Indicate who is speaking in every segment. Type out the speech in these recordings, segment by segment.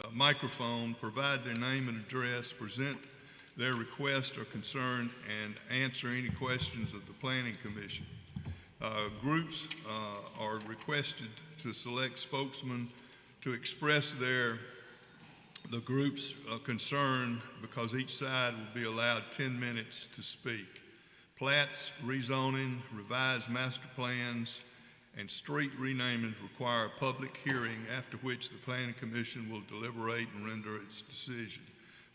Speaker 1: the microphone, provide their name and address, present their request or concern, and answer any questions of the Planning Commission. Groups are requested to select spokesmen to express the group's concern, because each side will be allowed 10 minutes to speak. Plats, rezoning, revised master plans, and street renaming require a public hearing, after which the Planning Commission will deliberate and render its decision.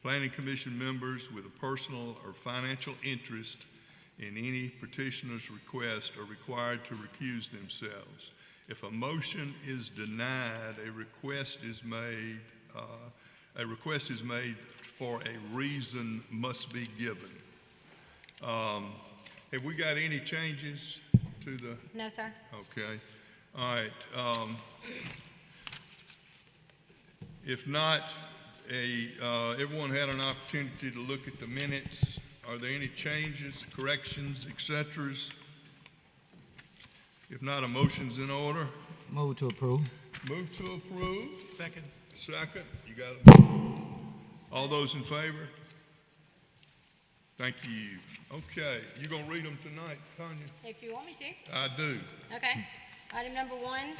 Speaker 1: Planning Commission members with a personal or financial interest in any petitioner's request are required to recuse themselves. If a motion is denied, a request is made for a reason must be given. Have we got any changes to the?
Speaker 2: No, sir.
Speaker 1: Okay. All right. If not, everyone had an opportunity to look at the minutes. Are there any changes, corrections, et ceteras? If not, a motion's in order.
Speaker 3: Move to approve.
Speaker 1: Move to approve.
Speaker 4: Second.
Speaker 1: Second. You got it. All those in favor? Thank you. Okay, you gonna read them tonight, Tanya?
Speaker 2: If you want me to.
Speaker 1: I do.
Speaker 2: Okay. Item number 1,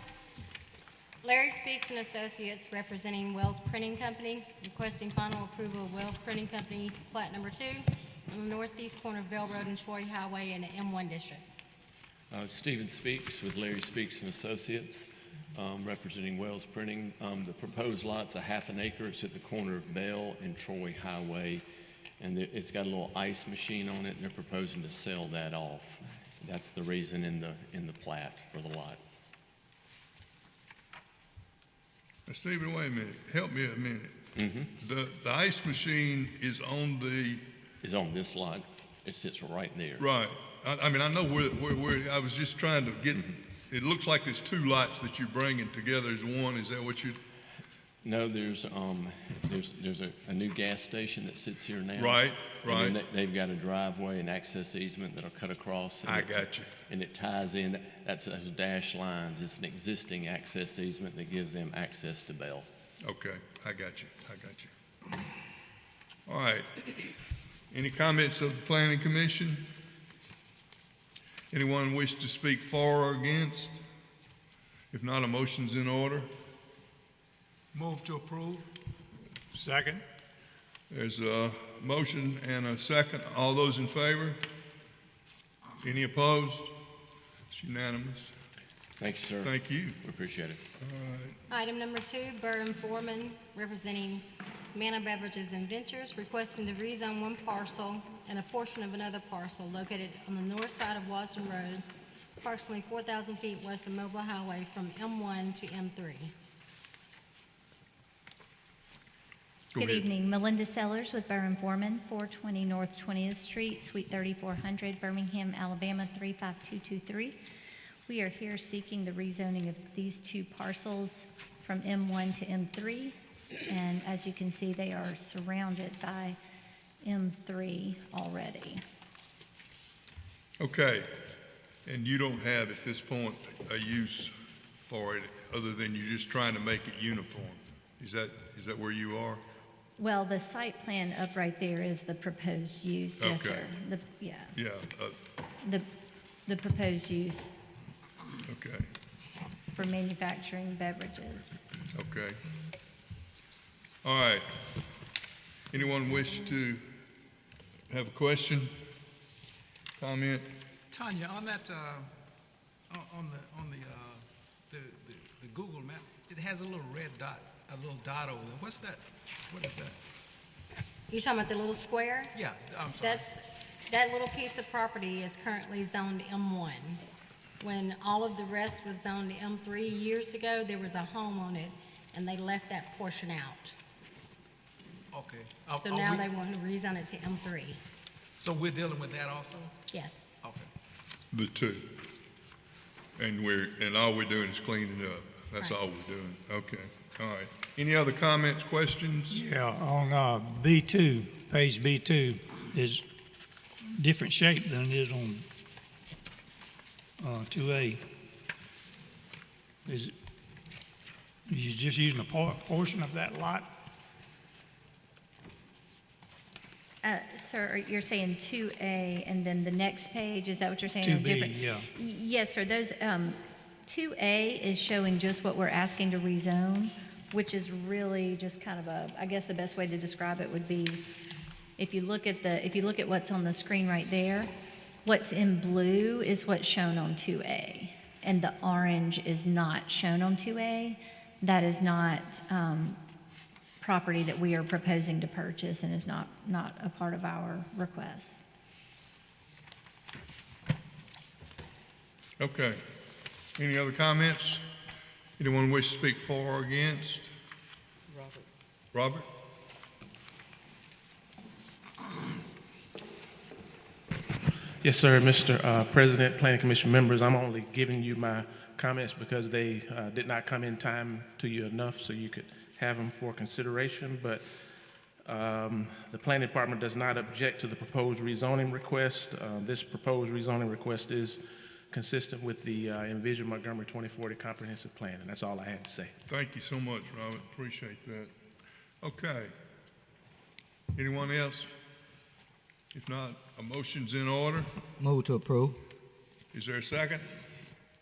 Speaker 2: Larry Speaks and Associates representing Wells Printing Company, requesting final approval of Wells Printing Company, plat number 2, on the northeast corner of Bell Road and Troy Highway in the M1 district.
Speaker 5: Stephen Speaks with Larry Speaks and Associates, representing Wells Printing. The proposed lot's a half an acre. It's at the corner of Bell and Troy Highway, and it's got a little ice machine on it, and they're proposing to sell that off. That's the reason in the plat for the lot.
Speaker 1: Now, Stephen, wait a minute. Help me a minute.
Speaker 5: Mm-hmm.
Speaker 1: The ice machine is on the.
Speaker 5: Is on this lot. It sits right there.
Speaker 1: Right. I mean, I know where I was just trying to get. Mm-hmm. It looks like there's 2 lots that you're bringing together as one. Is that what you?
Speaker 5: No, there's a new gas station that sits here now.
Speaker 1: Right.
Speaker 5: And then they've got a driveway and access easement that'll cut across.
Speaker 1: I got you.
Speaker 5: And it ties in. That's those dashed lines. It's an existing access easement that gives them access to Bell.
Speaker 1: Okay, I got you. All right. Any comments of the Planning Commission? Anyone wish to speak for or against? If not, a motion's in order.
Speaker 4: Move to approve. Second.
Speaker 1: There's a motion and a second. All those in favor? Any opposed? It's unanimous.
Speaker 5: Thank you, sir.
Speaker 1: Thank you.
Speaker 5: We appreciate it.
Speaker 1: All right.
Speaker 2: Item number 2, Burr and Forman representing Manna Beverages and Ventures, requesting to rezone one parcel and a portion of another parcel located on the north side of Wasden Road, approximately 4,000 feet west of Mobile Highway from M1 to M3.
Speaker 6: Good evening. Melinda Sellers with Burr and Forman, 420 North 20th Street, Suite 3400, Birmingham, Alabama 35223. We are here seeking the rezoning of these 2 parcels from M1 to M3, and as you can see, they are surrounded by M3 already.
Speaker 1: Okay. And you don't have at this point a use for it other than you're just trying to make it uniform. Is that where you are?
Speaker 6: Well, the site plan up right there is the proposed use. Yes,
Speaker 1: Okay.
Speaker 6: sir.
Speaker 1: Yeah.
Speaker 6: The proposed use
Speaker 1: Okay.
Speaker 6: for manufacturing beverages.
Speaker 1: Okay. All right. Anyone wish to have a question, comment?
Speaker 4: Tanya, on that, on the Google map, it has a little red dot, a little dot over there. What's that? What is that?
Speaker 2: You talking about the little square?
Speaker 4: Yeah, I'm sorry.
Speaker 2: That little piece of property is currently zoned M1. When all of the rest was zoned M3 years ago, there was a home on it, and they left that portion out.
Speaker 4: Okay.
Speaker 2: So now they want to rezone it to M3.
Speaker 4: So we're dealing with that also?
Speaker 2: Yes.
Speaker 4: Okay.
Speaker 1: The 2. And all we're doing is cleaning it up. That's
Speaker 2: Right.
Speaker 1: all we're doing. Okay. All right. Any other comments, questions?
Speaker 7: Yeah, on B2, page B2 is different shape than it is on 2A. You're just using a portion of that lot?
Speaker 6: Sir, you're saying 2A, and then the next page, is that what you're saying?
Speaker 7: 2B, yeah.
Speaker 6: Yes, sir. Those, 2A is showing just what we're asking to rezone, which is really just kind of I guess the best way to describe it would be, if you look at what's on the screen right there, what's in blue is what's shown on 2A, and the orange is not shown on 2A. That is not property that we are proposing to purchase and is not a part of our request.
Speaker 1: Okay. Any other comments? Anyone wish to speak for or against? Robert?
Speaker 3: Yes, sir, Mr. President, Planning Commission members, I'm only giving you my comments because they did not come in time to you enough so you could have them for consideration, but the Planning Department does not object to the proposed rezoning request. This proposed rezoning request is consistent with the Envision Montgomery 2040 Comprehensive Plan, and that's all I had to say.
Speaker 1: Thank you so much, Robert. Appreciate that. Okay. Anyone else? If not, a motion's in order.
Speaker 8: Move to approve.
Speaker 1: Is there a second?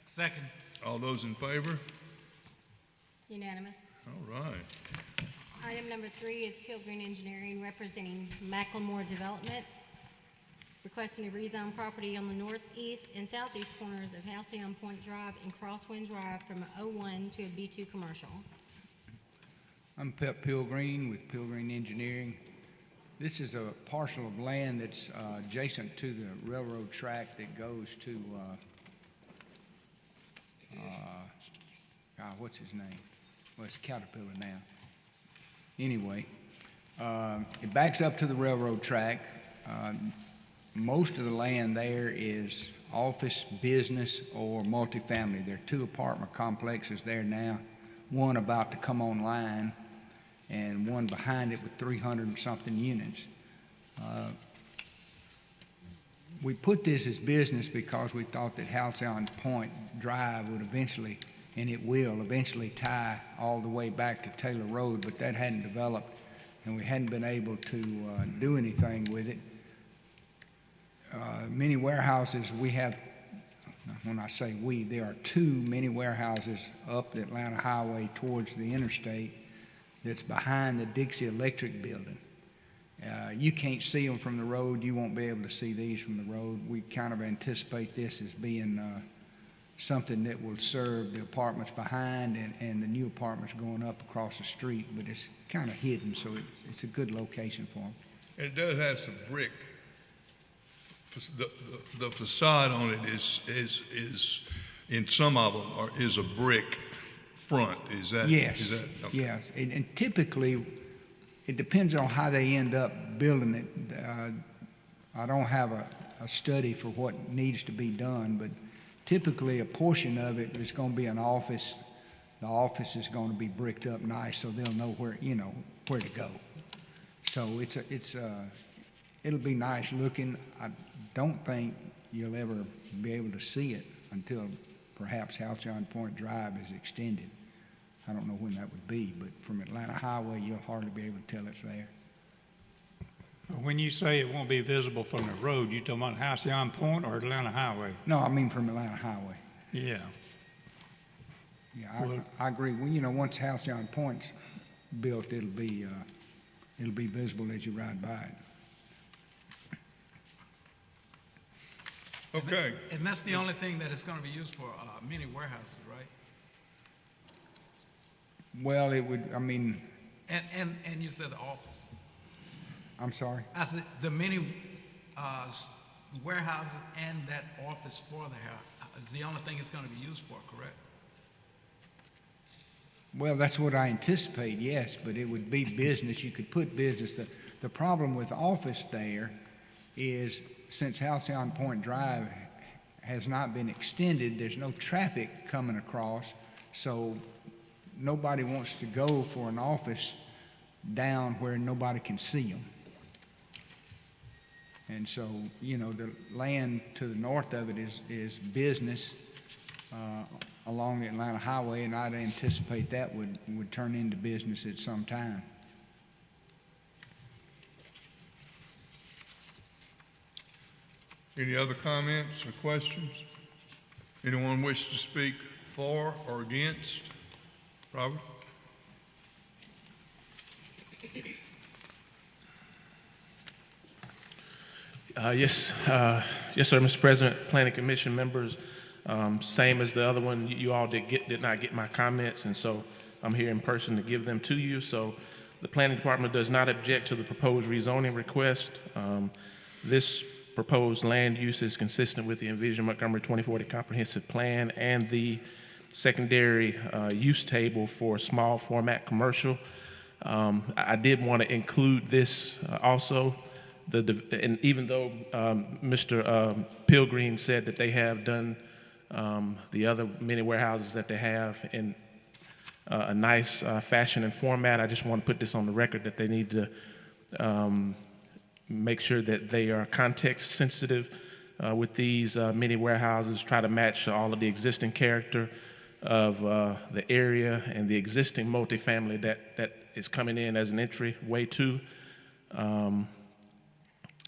Speaker 4: Second.
Speaker 1: All those in favor?
Speaker 2: Unanimous.
Speaker 1: All right.
Speaker 2: Item number 3 is Pilgreen Engineering representing McLemore Development, requesting to rezone property on the northeast and southeast corners of Halcyon, Pointe Drive and Crosswind Drive from a O1 to a B2 commercial.
Speaker 9: I'm Pep Pilgreen with Pilgreen Engineering. This is a parcel of land that's adjacent to the railroad track that goes to, what's his name? Well, it's Caterpillar now. Anyway, it backs up to the railroad track. Most of the land there is office, business, or multifamily. There are 2 apartment complexes there now, one about to come online, and one behind it with 300 and something units. We put this as business because we thought that Halcyon Pointe Drive would eventually, and it will eventually, tie all the way back to Taylor Road, but that hadn't developed, and we hadn't been able to do anything with it. Many warehouses we have, when I say we, there are 2 mini warehouses up the Atlanta Highway towards the interstate that's behind the Dixie Electric building. You can't see them from the road. You won't be able to see these from the road. We kind of anticipate this as being something that will serve the apartments behind and the new apartments going up across the street, but it's kind of hidden, so it's a good location for them.
Speaker 1: And it does have some brick. The facade on it is in some of them is a brick front. Is that?
Speaker 9: Yes.
Speaker 1: Is that, okay.
Speaker 9: Yes. And typically, it depends on how they end up building it. I don't have a study for what needs to be done, but typically a portion of it is going to be an office. The office is going to be bricked up nice, so they'll know where to go. So it'll be nice looking. I don't think you'll ever be able to see it until perhaps Halcyon Pointe Drive is extended. I don't know when that would be, but from Atlanta Highway, you'll hardly be able to tell it's there.
Speaker 7: When you say it won't be visible from the road, you talking about Halcyon Point or Atlanta Highway?
Speaker 9: No, I mean from Atlanta Highway.
Speaker 7: Yeah.
Speaker 9: Yeah,
Speaker 7: Well-
Speaker 9: I agree. Well, once Halcyon Point's built, it'll be visible as you ride by it.
Speaker 1: Okay.
Speaker 4: And that's the only thing that it's going to be used for, mini warehouses, right?
Speaker 9: Well, it would, I mean,
Speaker 4: And you said the office.
Speaker 9: I'm sorry?
Speaker 4: I said the mini warehouses and that office for the house is the only thing it's going to be used for, correct?
Speaker 9: Well, that's what I anticipate, yes, but it would be business. You could put business. The problem with office there is since Halcyon Pointe Drive has not been extended, there's no traffic coming across, so nobody wants to go for an office down where nobody can see them. And so, the land to the north of it is business, along the Atlanta Highway, and I'd anticipate that would turn into business at some time.
Speaker 1: Any other comments or questions? Anyone wish to speak for or against? Robert?
Speaker 3: Yes, sir, Mr. President, Planning Commission members. Same as the other one, you all did not get my comments, and so I'm here in person to give them to you. So the Planning Department does not object to the proposed rezoning request. This proposed land use is consistent with the Envision Montgomery 2040 Comprehensive Plan and the secondary use table for small format commercial. I did want to include this also. And even though Mr. Pilgreen said that they have done the other mini warehouses that they have in a nice fashion and format, I just want to put this on the record that they need to make sure that they are context sensitive with these mini warehouses, try to match all of the existing character of the area and the existing multifamily that is coming in as an entryway to.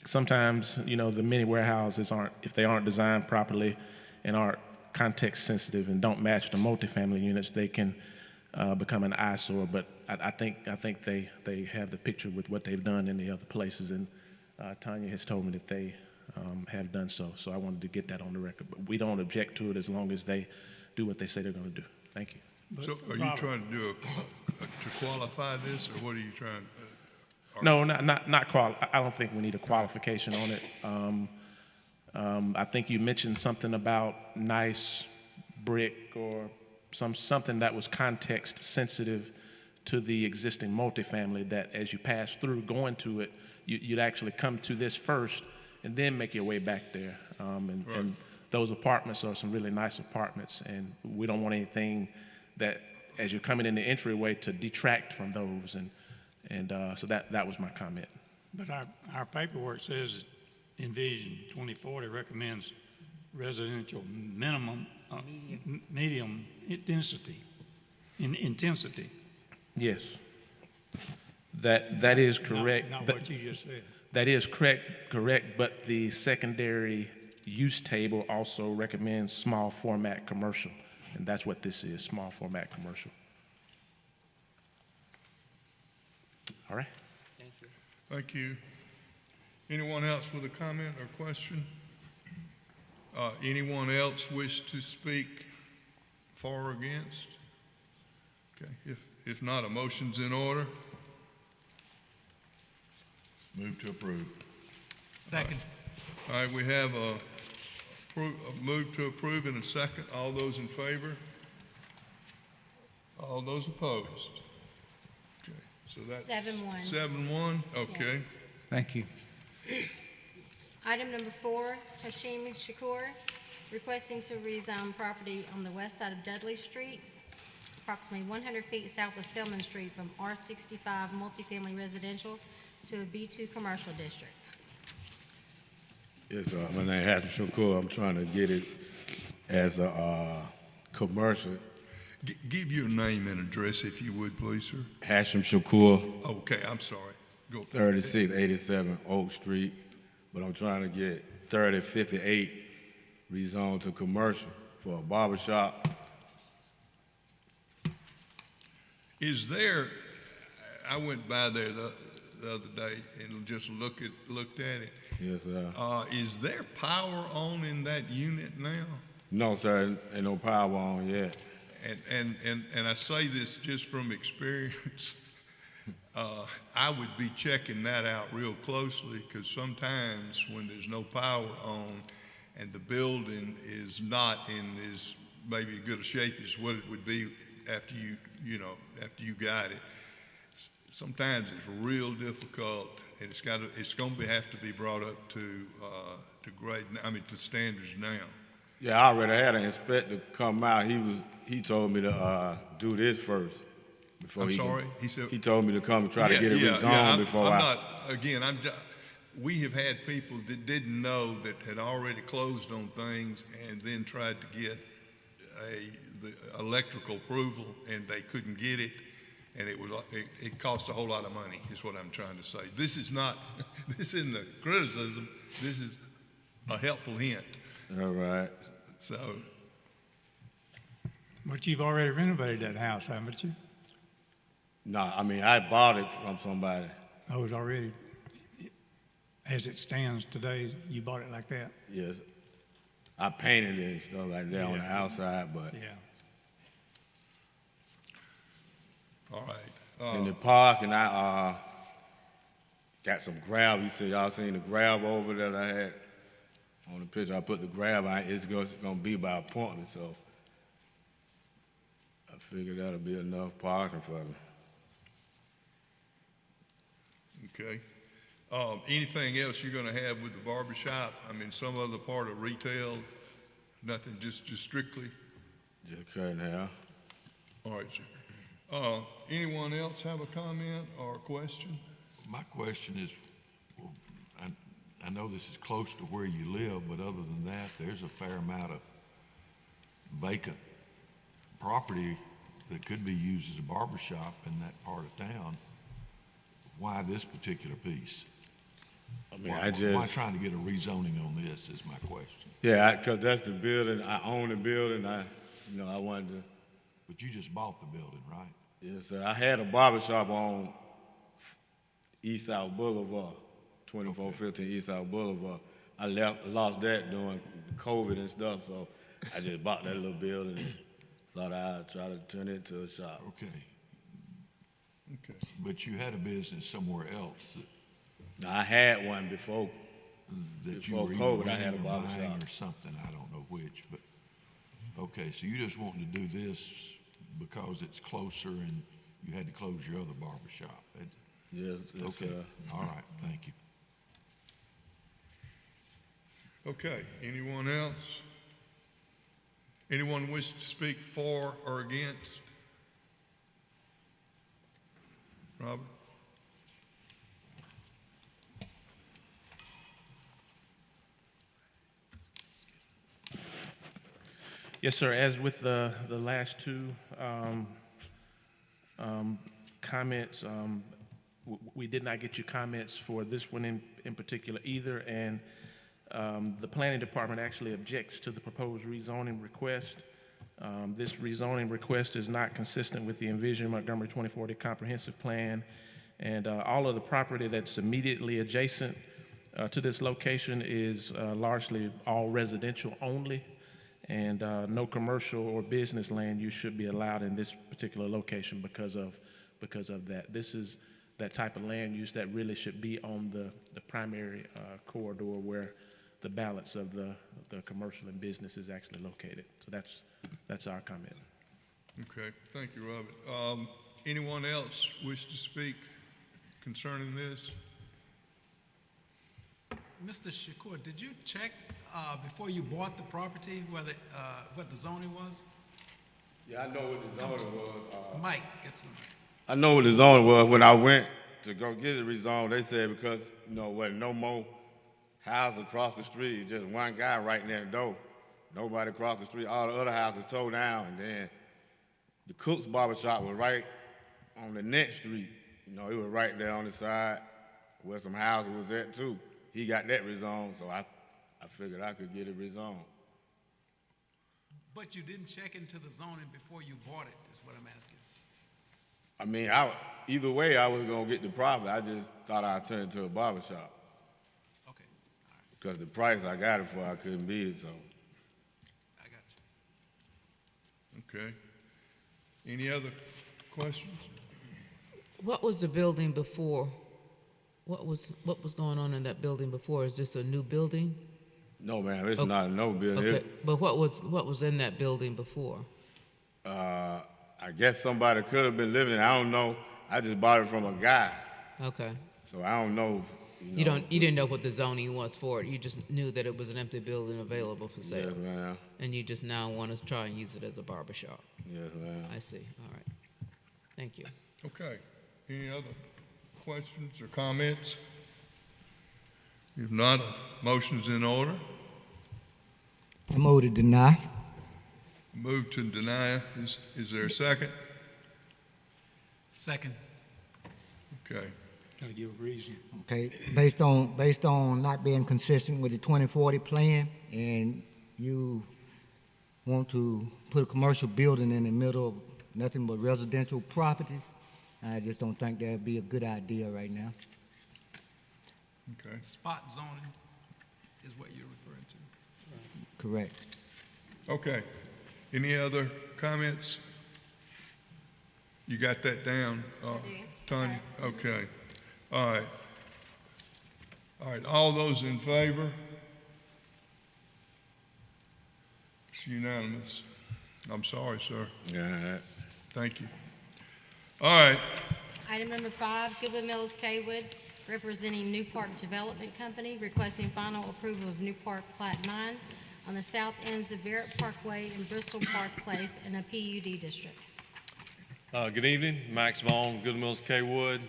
Speaker 3: Sometimes, the mini warehouses if they aren't designed properly and aren't context sensitive and don't match the multifamily units, they can become an eyesore. But I think they have the picture with what they've done in the other places, and Tanya has told me that they have done so. So I wanted to get that on the record. But we don't object to it as long as they do what they say they're going to do. Thank you.
Speaker 1: So are you trying to do to qualify this, or what are you trying?
Speaker 3: No, not qualify. I don't think we need a qualification on it. I think you mentioned something about nice brick or something that was context sensitive to the existing multifamily, that as you pass through going to it, you'd actually come to this first and then make your way back there.
Speaker 1: Right.
Speaker 3: And those apartments are some really nice apartments, and we don't want anything that, as you're coming in the entryway, to detract from those. And so that was my comment.
Speaker 7: But our paperwork says Envision 2040 recommends residential minimum, medium density, intensity.
Speaker 3: Yes, that is correct.
Speaker 7: Not what you just said.
Speaker 3: That is correct, but the secondary use table also recommends small format commercial, and that's what this is, small format commercial. All right.
Speaker 1: Thank you. Anyone else with a comment or question? Anyone else wish to speak for or against? Okay, if not, a motion's in order.
Speaker 8: Move to approve.
Speaker 4: Second.
Speaker 1: All right, we have a move to approve in a second. All those in favor? All those opposed? Okay, so that's
Speaker 2: 7-1.
Speaker 1: 7-1, okay.
Speaker 9: Thank you.
Speaker 2: Item number 4, Hashim Shakur, requesting to rezone property on the west side of Dudley Street, approximately 100 feet south of Selman Street, from R65 multifamily residential to a B2 commercial district.
Speaker 8: Yes, my name is Halcyon. I'm trying to get it as a commercial.
Speaker 1: Give your name and address, if you would, please, sir.
Speaker 8: Hashim Shakur,
Speaker 1: Okay, I'm sorry. Go.
Speaker 8: 3687 Oak Street, but I'm trying to get 3058 rezoned to commercial for a barber shop.
Speaker 1: Is there, I went by there the other day and just looked at it.
Speaker 8: Yes, sir.
Speaker 1: Is there power on in that unit now?
Speaker 8: No, sir, ain't no power on yet.
Speaker 1: And I say this just from experience. I would be checking that out real closely, because sometimes when there's no power on and the building is not in as maybe good a shape as what it would be after after you got it, sometimes it's real difficult, and it's going to have to be brought up to grade. To standards now.
Speaker 8: Yeah, I already had an inspector come out. He told me to do this first. Before
Speaker 1: He
Speaker 8: told me to come and try to get it rezoned before
Speaker 1: we have had people that didn't know, that had already closed on things and then tried to get the electrical approval and they couldn't get it, and it cost a whole lot of money, is what I'm trying to say. This is not, this isn't a criticism, this is a helpful hint.
Speaker 8: All right.
Speaker 1: So,
Speaker 7: But you've already renovated that house, haven't you?
Speaker 8: No, I mean, I bought it from somebody.
Speaker 7: I was already, as it stands today, you bought it like that?
Speaker 8: Yes. I painted it and stuff like that on the outside, but
Speaker 7: Yeah.
Speaker 1: all right.
Speaker 8: in the park, and I got some gravel. You see, y'all seen the gravel over there that I had on the picture? I put the gravel on. It's going to be by appointment, so I figured that'll be enough parking for me.
Speaker 1: Okay. Anything else you're gonna have with the barber shop? I mean, some other part of retail? Nothing, just strictly?
Speaker 8: Just cutting hair.
Speaker 1: All right, sir. Anyone else have a comment or a question?
Speaker 10: My question is, well, I know this is close to where you live, but other than that, there's a fair amount of vacant property that could be used as a barber shop in that part of town. Why this particular piece?
Speaker 8: I mean,
Speaker 10: Why trying to get a rezoning on this is my question.
Speaker 8: Yeah, because that's the building. I own the building. I wanted to.
Speaker 10: But you just bought the building, right?
Speaker 8: Yes, sir. I had a barber shop on East South Boulevard, 2415 East South Boulevard. I lost that during COVID and stuff, so I just bought that little building and thought I'd try to turn it into a shop.
Speaker 10: Okay.
Speaker 1: Okay.
Speaker 10: But you had a business somewhere else
Speaker 8: Now, I had one before.
Speaker 10: that you
Speaker 8: Before
Speaker 10: were
Speaker 8: COVID,
Speaker 10: either
Speaker 8: I had a
Speaker 10: renting or
Speaker 8: barber
Speaker 10: buying
Speaker 8: shop.
Speaker 10: or something, I don't know which, but, okay, so you just wanting to do this because it's closer and you had to close your other barber shop.
Speaker 8: Yes,
Speaker 10: Okay, all right, thank you.
Speaker 1: Okay, anyone else? Anyone wish to speak for or against? Robert?
Speaker 3: Yes, sir. As with the last two comments, we did not get your comments for this one in particular either, and the planning department actually objects to the proposed rezoning request. This rezoning request is not consistent with the envisioned Montgomery 2040 comprehensive plan, and all of the property that's immediately adjacent to this location is largely all residential only, and no commercial or business land use should be allowed in this particular location because of that. This is that type of land use that really should be on the primary corridor where the balance of the commercial and business is actually located. So that's our comment.
Speaker 1: Okay, thank you, Robert. Anyone else wish to speak concerning this?
Speaker 4: Mr. Shakur, did you check before you bought the property whether what the zoning was?
Speaker 8: Yeah, I know what the zoning was.
Speaker 4: Mike, get some.
Speaker 8: I know what the zoning was. When I went to go get it rezoned, they said because, wasn't no more houses across the street, just one guy right near the door. Nobody across the street. All the other houses tore down, and then the Cook's barber shop was right on the next street. It was right there on the side where some houses was at too. He got that rezoned, so I figured I could get it rezoned.
Speaker 4: But you didn't check into the zoning before you bought it, is what I'm asking.
Speaker 8: I mean, either way, I was gonna get the profit. I just thought I'd turn it to a barber shop.
Speaker 4: Okay, all right,
Speaker 8: Because the price I got it for, I couldn't beat it, so.
Speaker 4: I got you.
Speaker 1: Okay. Any other questions?
Speaker 11: What was the building before? What was going on in that building before? Is this a new building?
Speaker 8: No, ma'am, it's not a no building.
Speaker 11: Okay, but what was in that building before?
Speaker 8: I guess somebody could have been living in it. I don't know. I just bought it from a guy,
Speaker 11: Okay.
Speaker 8: so I don't know.
Speaker 11: You didn't know what the zoning was for it. You just knew that it was an empty building available for sale.
Speaker 8: Yes, ma'am.
Speaker 11: And you just now want to try and use it as a barber shop.
Speaker 8: Yes, ma'am.
Speaker 11: I see. All right. Thank you.
Speaker 1: Okay. Any other questions or comments? If not, motion's in order.
Speaker 9: I move to deny.
Speaker 1: Move to deny. Is there a second?
Speaker 4: Second.
Speaker 1: Okay.
Speaker 7: Gotta give a reason.
Speaker 12: Okay, based on not being consistent with the 2040 plan, and you want to put a commercial building in the middle of nothing but residential properties, I just don't think that'd be a good idea right now.
Speaker 1: Okay.
Speaker 4: Spot zoning is what you're referring to.
Speaker 12: Correct.
Speaker 1: Okay. Any other comments? You got that down, Tanya? Okay. All right. All right. All those in favor? It's unanimous. I'm sorry, sir.
Speaker 8: Yeah.
Speaker 1: Thank you. All right.
Speaker 2: Item number 5, Goodwood Mills Kaywood, representing New Park Development Company, requesting final approval of New Park Plat 9 on the south ends of Barrett Parkway and Bristol Park Place in a PUD district.
Speaker 13: Good evening, Max Vaughn, Good Mills Kaywood.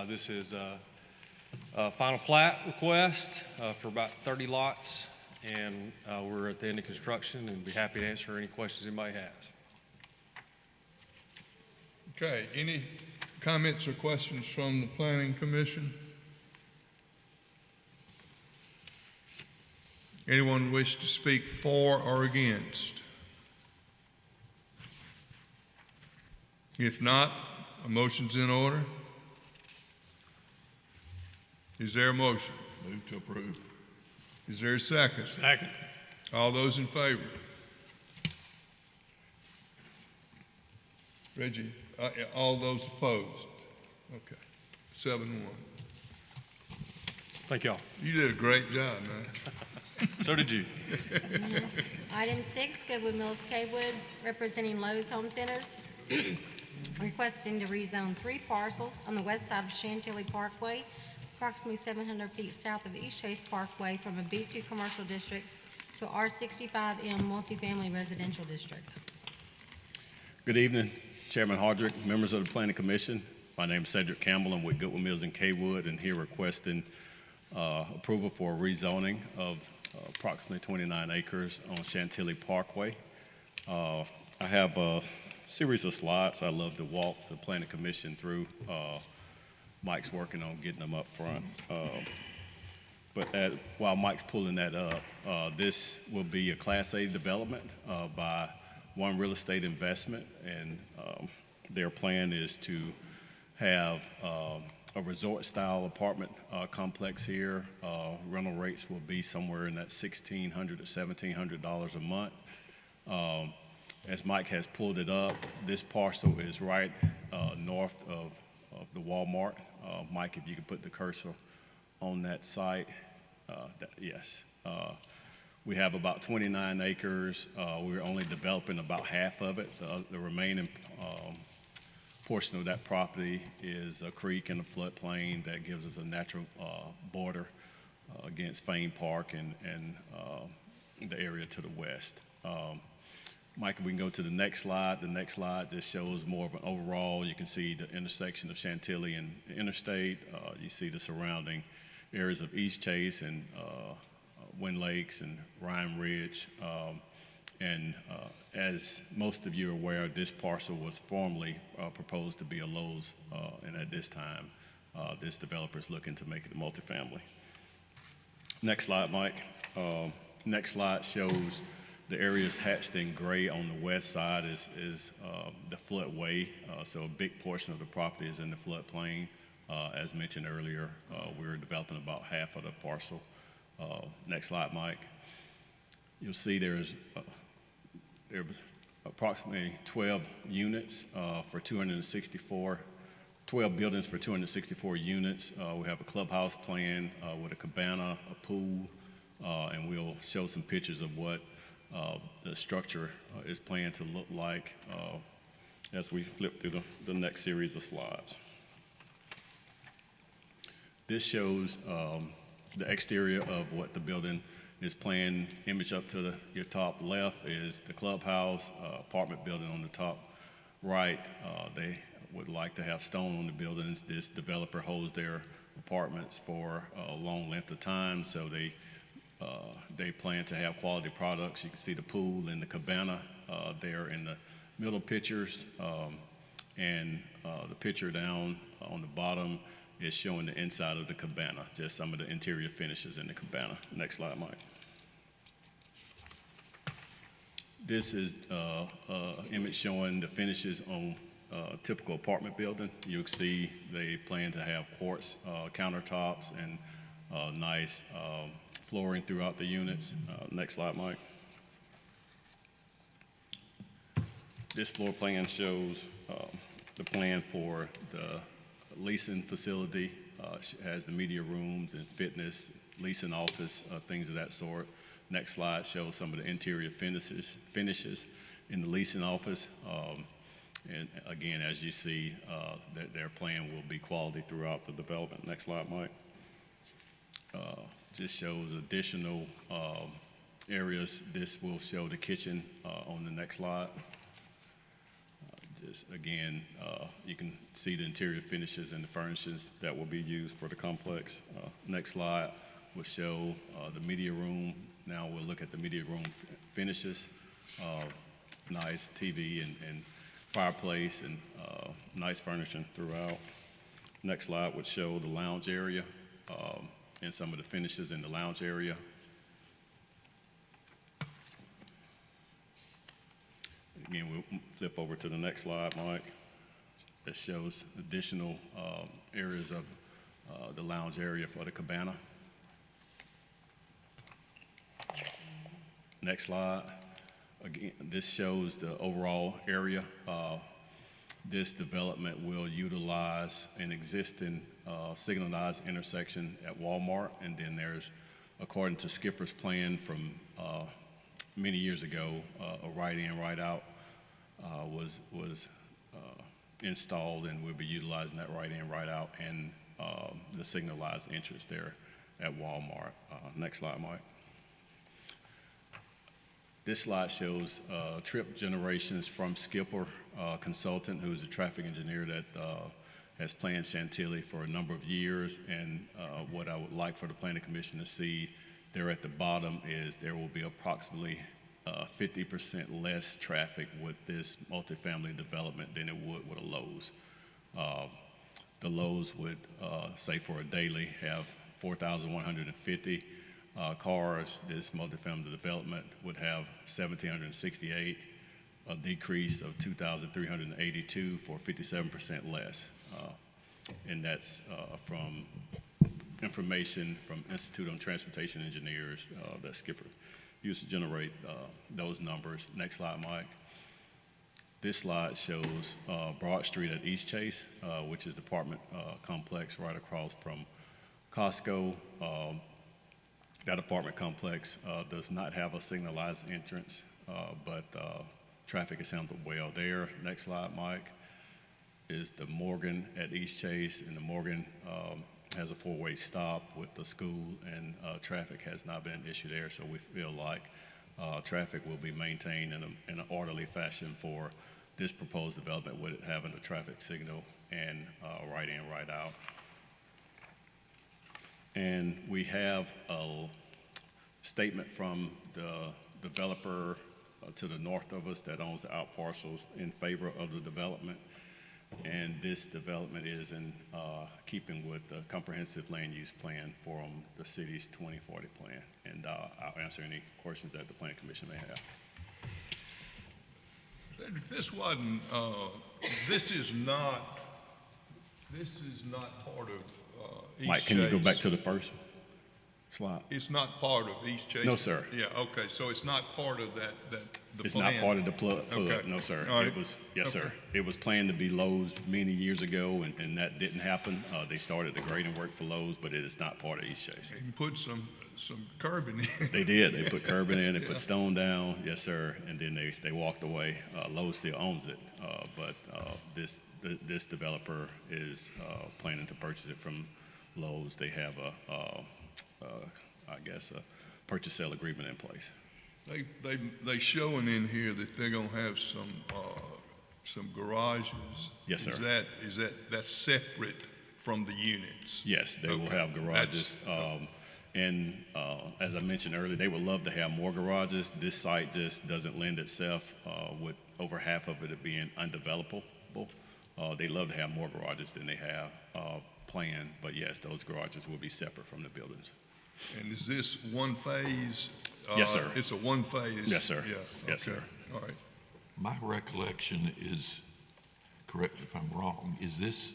Speaker 13: This is a final plat request for about 30 lots, and we're at the end of construction and be happy to answer any questions anybody has.
Speaker 1: Okay. Any comments or questions from the Planning Commission? Anyone wish to speak for or against? If not, a motion's in order. Is there a motion?
Speaker 10: Move to approve.
Speaker 1: Is there a second?
Speaker 7: Second.
Speaker 1: All those in favor? Reggie, all those opposed? Okay, 7-1.
Speaker 13: Thank y'all.
Speaker 1: You did a great job, man.
Speaker 13: So did you.
Speaker 2: Item 6, Goodwood Mills Kaywood, representing Lowe's Home Centers, requesting to rezone 3 parcels on the west side of Chantilly Parkway, approximately 700 feet south of East Chase Parkway, from a B2 commercial district to R65M multifamily residential district.
Speaker 14: Good evening, Chairman Hardrick, members of the Planning Commission. My name is Cedric Campbell. I'm with Goodwood Mills in Kaywood, and here requesting approval for rezoning of approximately 29 acres on Chantilly Parkway. I have a series of slides I'd love to walk the Planning Commission through. Mike's working on getting them up front. But while Mike's pulling that up, this will be a Class A development by One Real Estate Investment, and their plan is to have a resort-style apartment complex here. Rental rates will be somewhere in that $1,600 to $1,700 a month. As Mike has pulled it up, this parcel is right north of the Walmart. Mike, if you could put the cursor on that site. Yes. We have about 29 acres. We're only developing about half of it. The remaining portion of that property is a creek and a floodplain that gives us a natural border against Fane Park and the area to the west. Mike, if we can go to the next slide. The next slide just shows more of an overall. You can see the intersection of Chantilly and the interstate. You see the surrounding areas of East Chase and Wind Lakes and Ryan Ridge. As most of you are aware, this parcel was formerly proposed to be a Lowe's, and at this time, this developer is looking to make it a multifamily. Next slide, Mike. Next slide shows the areas hatched in gray on the west side is the floodway, so a big portion of the property is in the floodplain. As mentioned earlier, we're developing about half of the parcel. Next slide, Mike. You'll see there was approximately 12 units for 264, 12 buildings for 264 units. We have a clubhouse plan with a cabana, a pool, and we'll show some pictures of what the structure is planned to look like as we flip through the next series of slides. This shows the exterior of what the building is planned. Image up to your top left is the clubhouse, apartment building on the top right. They would like to have stone on the buildings. This developer holds their apartments for a long length of time, so they they plan to have quality products. You can see the pool and the cabana there in the middle pictures. And the picture down on the bottom is showing the inside of the cabana, just some of the interior finishes in the cabana. Next slide, Mike. This is image showing the finishes on typical apartment building. You'll see they plan to have quartz countertops and nice flooring throughout the units. Next slide, Mike. This floor plan shows the plan for the leasing facility. Has the media rooms and fitness, leasing office, things of that sort. Next slide shows some of the interior finishes in the leasing office. And again, as you see, that their plan will be quality throughout the development. Next slide, Mike. Just shows additional areas. This will show the kitchen on the next slide. Just again, you can see the interior finishes and the furnishings that will be used for the complex. Next slide will show the media room. Now we'll look at the media room finishes. Nice TV and fireplace and nice furnishing throughout. Next slide would show the lounge area and some of the finishes in the lounge area. Again, we'll flip over to the next slide, Mike. That shows additional areas of the lounge area for the cabana. Next slide. Again, this shows the overall area. This development will utilize an existing signalized intersection at Walmart, and then there's, according to Skipper's plan from many years ago, a right-in, right-out was installed, and we'll be utilizing that right-in, right-out and the signalized entrance there at Walmart. Next slide, Mike. This slide shows trip generations from Skipper Consultant, who is a traffic engineer that has planned Chantilly for a number of years. And what I would like for the Planning Commission to see there at the bottom is there will be approximately 50% less traffic with this multifamily development than it would with a Lowe's. The Lowe's would, say for a daily, have 4,150 cars. This multifamily development would have 1,768, a decrease of 2,382 for 57% less. And that's from information from Institute on Transportation Engineers that Skipper used to generate those numbers. Next slide, Mike. This slide shows Broad Street at East Chase, which is the apartment complex right across from Costco. That apartment complex does not have a signalized entrance, but traffic is handled well there. Next slide, Mike, is the Morgan at East Chase, and the Morgan has a four-way stop with the school, and traffic has not been an issue there, so we feel like traffic will be maintained in an orderly fashion for this proposed development with it having a traffic signal and right in, right out. And we have a statement from the developer to the north of us that owns the out parcels in favor of the development. And this development is in keeping with the comprehensive land use plan from the city's 2040 plan. And I'll answer any questions that the Planning Commission may have.
Speaker 1: This wasn't, this is not part of East
Speaker 14: Mike, can you go
Speaker 1: Chase.
Speaker 14: back to the first slide?
Speaker 1: It's not part of East Chase?
Speaker 14: No, sir.
Speaker 1: Yeah, okay, so it's not part of the
Speaker 14: It's
Speaker 1: plan?
Speaker 14: not part of the plug,
Speaker 1: Okay.
Speaker 14: no, sir.
Speaker 1: All right.
Speaker 14: It was, yes,
Speaker 1: Okay.
Speaker 14: sir. It was planned to be Lowe's many years ago, and that didn't happen. They started the grading work for Lowe's, but it is not part of East Chase.
Speaker 1: And put some curbing in.
Speaker 14: They did. They put curbing in, they put stone down, yes, sir, and then they walked away. Lowe's still owns it, but this developer is planning to purchase it from Lowe's. They have I guess, a purchase sale agreement in place.
Speaker 1: They showing in here that they're gonna have some garages.
Speaker 14: Yes, sir.
Speaker 1: That's separate from the units?
Speaker 14: Yes, they will have garages And as I mentioned earlier, they would love to have more garages. This site just doesn't lend itself with over half of it being undevelopable. They love to have more garages than they have planned, but yes, those garages will be separate from the buildings.
Speaker 1: And is this one phase?
Speaker 14: Yes, sir.
Speaker 1: It's a one phase?
Speaker 14: Yes, sir.
Speaker 1: Yeah.
Speaker 14: Yes,
Speaker 1: okay.
Speaker 14: sir.
Speaker 1: All right.
Speaker 10: My recollection is, correct me if I'm wrong, is this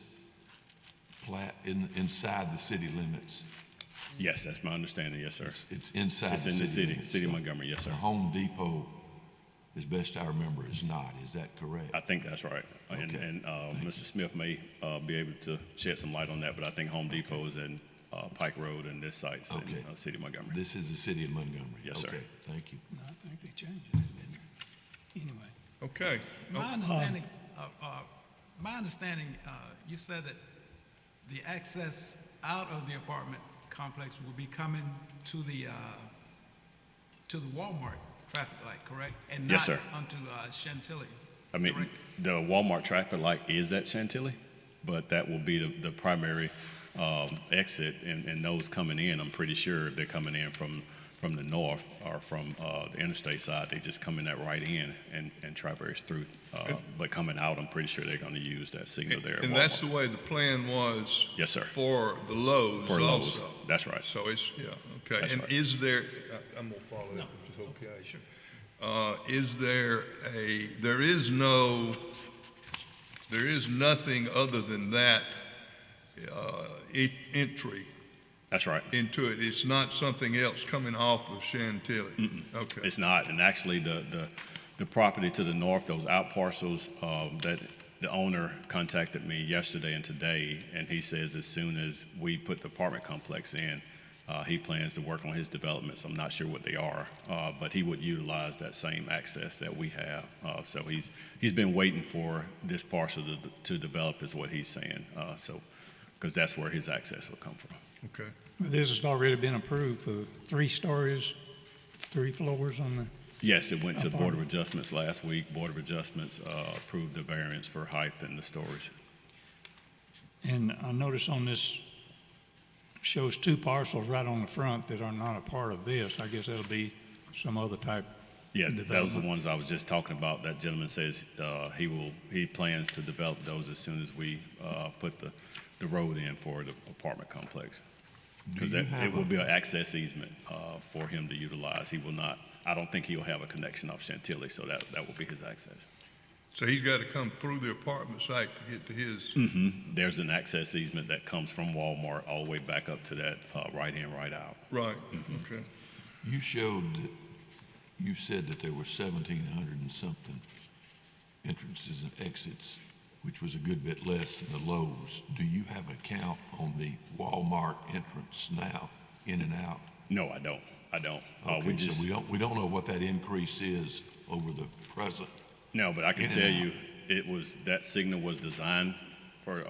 Speaker 10: plat inside the city limits?
Speaker 14: Yes, that's my understanding, yes, sir.
Speaker 10: It's inside
Speaker 14: It's
Speaker 10: the
Speaker 14: in the
Speaker 10: city
Speaker 14: city,
Speaker 10: limits.
Speaker 14: city of Montgomery, yes, sir.
Speaker 10: The Home Depot, as best I remember, is not. Is that correct?
Speaker 14: I think that's right. And,
Speaker 10: Okay.
Speaker 14: and Mr. Smith may be able to shed some light on that, but I think Home Depot is in Pike Road and this site's in
Speaker 10: Okay.
Speaker 14: City of Montgomery.
Speaker 10: This is the city of Montgomery?
Speaker 14: Yes, sir.
Speaker 10: Okay, thank you.
Speaker 7: No, I think they changed it, didn't they? Anyway.
Speaker 1: Okay.
Speaker 4: My understanding, you said that the access out of the apartment complex will be coming to the Walmart traffic light, correct? And
Speaker 14: Yes,
Speaker 4: not
Speaker 14: sir.
Speaker 4: onto Chantilly.
Speaker 14: I mean,
Speaker 4: correct?
Speaker 14: the Walmart traffic light is at Chantilly, but that will be the primary exit, and those coming in, I'm pretty sure they're coming in from the north or from the interstate side. They just come in that right in and traverse through. But coming out, I'm pretty sure they're going to use that signal there. at
Speaker 1: And that's the
Speaker 14: Walmart.
Speaker 1: way the plan was?
Speaker 14: Yes, sir.
Speaker 1: For the Lowe's
Speaker 14: For Lowe's.
Speaker 1: also?
Speaker 14: That's right.
Speaker 1: So it's, yeah, okay.
Speaker 14: That's
Speaker 1: And
Speaker 14: right.
Speaker 1: is there, I'm gonna follow that if it's okay. Sure. Is there there is nothing other than that entry
Speaker 14: That's right.
Speaker 1: into it? It's not something else coming off of Chantilly? Okay.
Speaker 14: It's not, and actually the property to the north, those out parcels, that the owner contacted me yesterday and today, and he says as soon as we put the apartment complex in, he plans to work on his developments. I'm not sure what they are, but he would utilize that same access that we have. So he's been waiting for this parcel to develop, is what he's saying. Because that's where his access will come from.
Speaker 1: Okay.
Speaker 7: Well, this has already been approved for 3 stories, 3 floors on the,
Speaker 14: Yes, it went to Board of Adjustments last week. Board of Adjustments approved the variance for height and the stories.
Speaker 7: and I notice on this, shows 2 parcels right on the front that are not a part of this. I guess that'll be some other type
Speaker 14: Yeah, those are the
Speaker 7: development.
Speaker 14: ones I was just talking about. That gentleman says he plans to develop those as soon as we put the road in for the apartment complex. Because it will be an access easement for him to utilize. He will not, I don't think he'll have a connection off Chantilly, so that will be his access.
Speaker 1: So he's got to come through the apartment site to get to his?
Speaker 14: There's an access easement that comes from Walmart all the way back up to that right in, right out.
Speaker 1: Right, okay.
Speaker 10: You you said that there were 1,700 and something entrances and exits, which was a good bit less than the Lowe's. Do you have a count on the Walmart entrance now, in and out?
Speaker 14: No, I don't.
Speaker 10: Okay, so we don't know what that increase is over the present.
Speaker 14: No, but I can
Speaker 10: In
Speaker 14: tell
Speaker 10: and
Speaker 14: you, that signal was designed for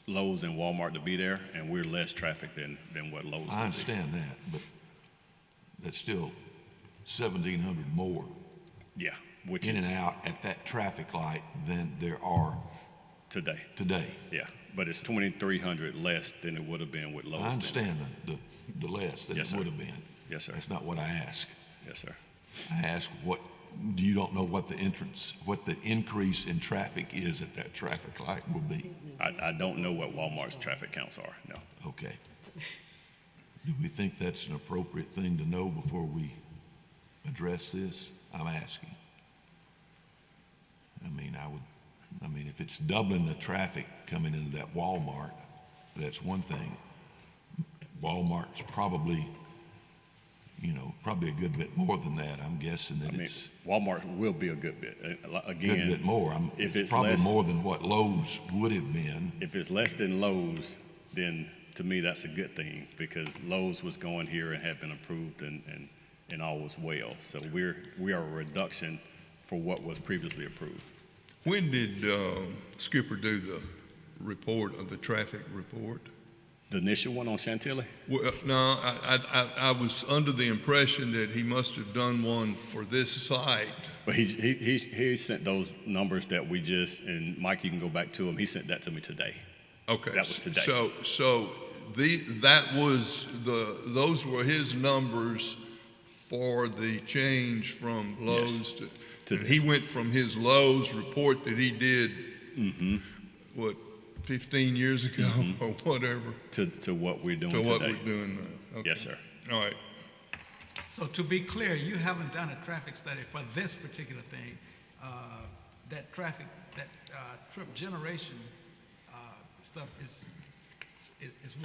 Speaker 14: Lowe's and Walmart to be there, and we're less traffic than what Lowe's would be.
Speaker 10: I understand that, but that's still 1,700 more
Speaker 14: Yeah, which
Speaker 10: in
Speaker 14: is
Speaker 10: and out at that traffic light than there are
Speaker 14: today.
Speaker 10: today.
Speaker 14: Yeah, but it's 2,300 less than it would have been with Lowe's.
Speaker 10: I understand the less than
Speaker 14: Yes,
Speaker 10: it
Speaker 14: sir.
Speaker 10: would have been.
Speaker 14: Yes, sir.
Speaker 10: That's not what I asked.
Speaker 14: Yes, sir.
Speaker 10: I asked you don't know what the increase in traffic is at that traffic light will be?
Speaker 14: I don't know what Walmart's traffic counts are, no.
Speaker 10: Okay. Do we think that's an appropriate thing to know before we address this? I'm asking. I mean, if it's doubling the traffic coming into that Walmart, that's one thing. Walmart's probably a good bit more than that. I'm guessing that it's
Speaker 14: Walmart will be a good bit.
Speaker 10: a
Speaker 14: Again,
Speaker 10: good bit more.
Speaker 14: if
Speaker 10: It's
Speaker 14: it's
Speaker 10: probably
Speaker 14: less,
Speaker 10: more than what Lowe's would have been.
Speaker 14: if it's less than Lowe's, then to me that's a good thing, because Lowe's was going here and had been approved and all was well. So we are a reduction for what was previously approved.
Speaker 1: When did Skipper do the report of the traffic report?
Speaker 14: The initial one on Chantilly?
Speaker 1: Well, no, I was under the impression that he must have done one for this site.
Speaker 14: But he sent those numbers that we just, and Mike, you can go back to him. He sent that to me today.
Speaker 1: Okay.
Speaker 14: That was today.
Speaker 1: So those were his numbers for the change from Lowe's
Speaker 14: to
Speaker 1: and he
Speaker 14: this.
Speaker 1: went from his Lowe's report that he did, what, 15 years ago or whatever,
Speaker 14: To what we're doing
Speaker 1: to
Speaker 14: today.
Speaker 1: what we're doing now. Okay.
Speaker 14: Yes, sir.
Speaker 1: All right.
Speaker 4: So to be clear, you haven't done a traffic study for this particular thing. That traffic, that trip generation stuff is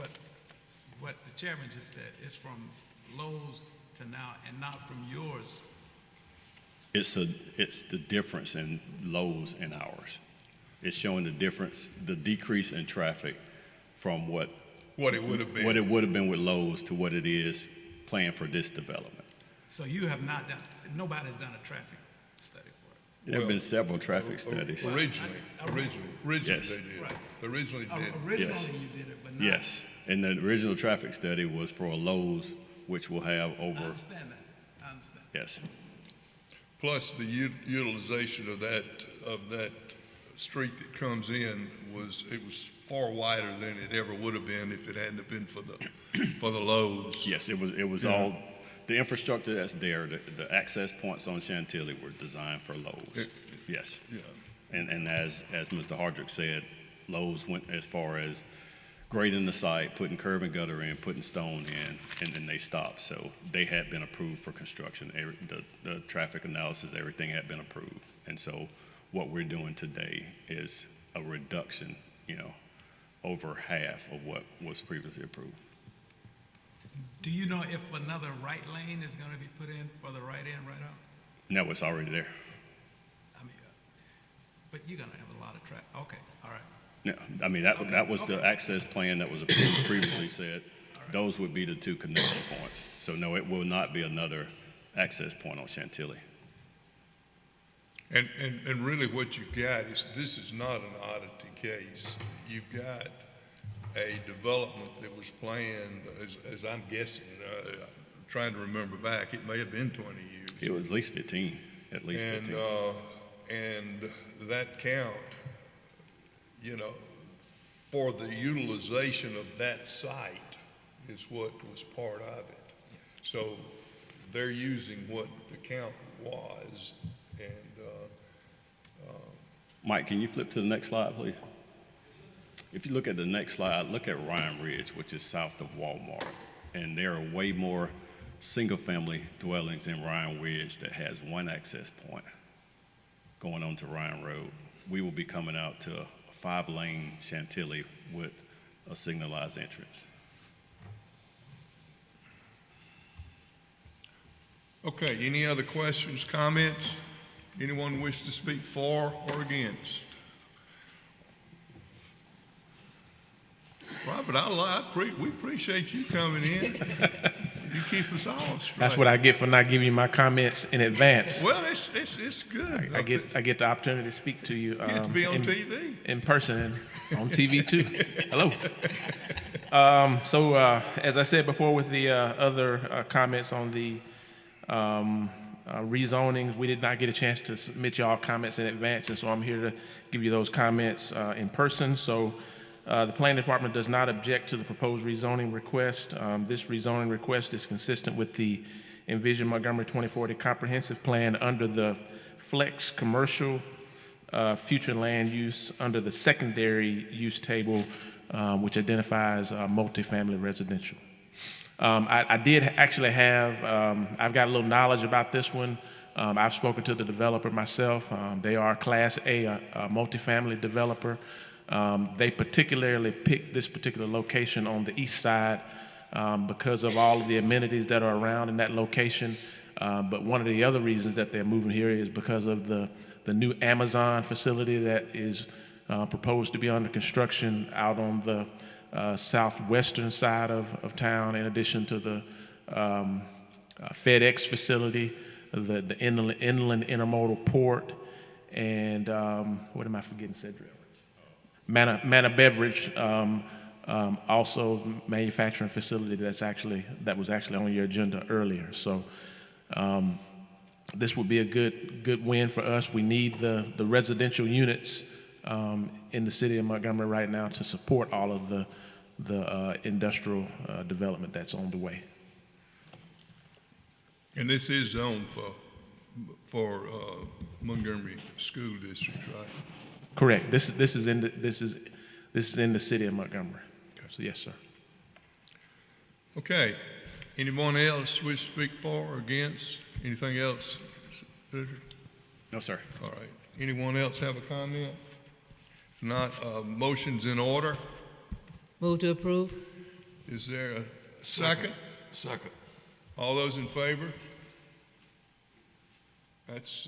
Speaker 4: what the chairman just said. It's from Lowe's to now and not from yours.
Speaker 14: It's the difference in Lowe's and ours. It's showing the difference, the decrease in traffic from what
Speaker 1: it would have been.
Speaker 14: What it would have been with Lowe's to what it is planned for this development.
Speaker 4: So you have not done, nobody's done a traffic study for it.
Speaker 14: There have been several traffic studies.
Speaker 1: Originally
Speaker 14: Yes.
Speaker 1: they did.
Speaker 4: Right.
Speaker 1: Originally did.
Speaker 4: Originally
Speaker 14: Yes.
Speaker 4: you did it, but not.
Speaker 14: Yes, and the original traffic study was for a Lowe's, which will have
Speaker 4: I
Speaker 14: over,
Speaker 4: understand that. I understand.
Speaker 14: yes.
Speaker 1: Plus the utilization of that street that comes in was far wider than it ever would have been if it hadn't have been for the Lowe's.
Speaker 14: Yes, it was all, the infrastructure that's there, the access points on Chantilly were designed for Lowe's. Yes.
Speaker 1: Yeah.
Speaker 14: And as Mr. Hardrick said, Lowe's went as far as grading the site, putting curb and gutter in, putting stone in, and then they stopped. So they had been approved for construction. The traffic analysis, everything had been approved. And so what we're doing today is a reduction, over half of what was previously approved.
Speaker 4: Do you know if another right lane is going to be put in for the right in, right out?
Speaker 14: No, it's already there.
Speaker 4: I mean, but you're going to have a lot of traffic. Okay, all right.
Speaker 14: No, I mean, that was the access plan that was approved previously said. Those would be the two connection points. So no, it will not be another access point on Chantilly.
Speaker 1: And really what you've got is, this is not an oddity case. You've got a development that was planned, as I'm guessing, trying to remember back, it may have been 20 years.
Speaker 14: It was at least 15, at least 15.
Speaker 1: And that count, for the utilization of that site is what was part of it. So they're using what the count was, and
Speaker 14: Mike, can you flip to the next slide, please? If you look at the next slide, look at Ryan Ridge, which is south of Walmart. And there are way more single-family dwellings in Ryan Ridge that has one access point going on to Ryan Road. We will be coming out to a 5-lane Chantilly with a signalized entrance.
Speaker 1: Okay, any other questions, comments? Anyone wish to speak for or against? Robert, we appreciate you coming in. You keep us all straight.
Speaker 3: That's what I get for not giving you my comments in advance.
Speaker 1: Well, it's good.
Speaker 3: I get the opportunity to speak to you.
Speaker 1: You get to be on TV.
Speaker 3: In person and on TV too. Hello. As I said before with the other comments on the rezonings, we did not get a chance to submit y'all comments in advance, and so I'm here to give you those comments in person. So the planning department does not object to the proposed rezoning request. This rezoning request is consistent with the Envision Montgomery 2040 comprehensive plan under the flex commercial future land use under the secondary use table, which identifies multifamily residential. I did actually have, I've got a little knowledge about this one. I've spoken to the developer myself. They are Class A multifamily developer. They particularly picked this particular location on the east side because of all of the amenities that are around in that location. But one of the other reasons that they're moving here is because of the new Amazon facility that is proposed to be under construction out on the southwestern side of town, in addition to the FedEx facility, the inland intermodal port, and what am I forgetting, Cedric? Manna Beverage, also manufacturing facility that was actually on your agenda earlier. So this would be a good win for us. We need the residential units in the city of Montgomery right now to support all of the the industrial development that's on the way.
Speaker 1: And this is zoned for Montgomery School District, right?
Speaker 3: Correct. This is in the city of Montgomery. So yes, sir.
Speaker 1: Okay. Anyone else wish to speak for or against? Anything else?
Speaker 14: No, sir.
Speaker 1: All right. Anyone else have a comment? If not, motion's in order.
Speaker 11: Move to approve?
Speaker 1: Is there a second?
Speaker 10: Second.
Speaker 1: All those in favor? That's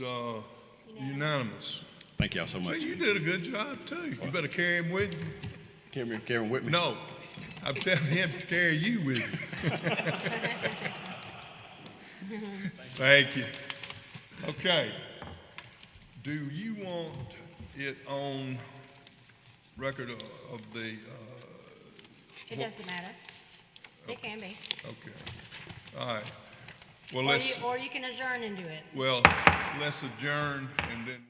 Speaker 1: unanimous.
Speaker 14: Thank y'all so much.
Speaker 1: See, you did a good job, too. You better carry him with you.
Speaker 14: Carry him with me?
Speaker 1: No, I'm telling him to carry you with you. Thank you. Okay. Do you want it on record of the?
Speaker 2: It doesn't matter. It can be.
Speaker 1: Okay. All right. Well,
Speaker 2: Or you can adjourn and do it.
Speaker 1: well, let's adjourn and then.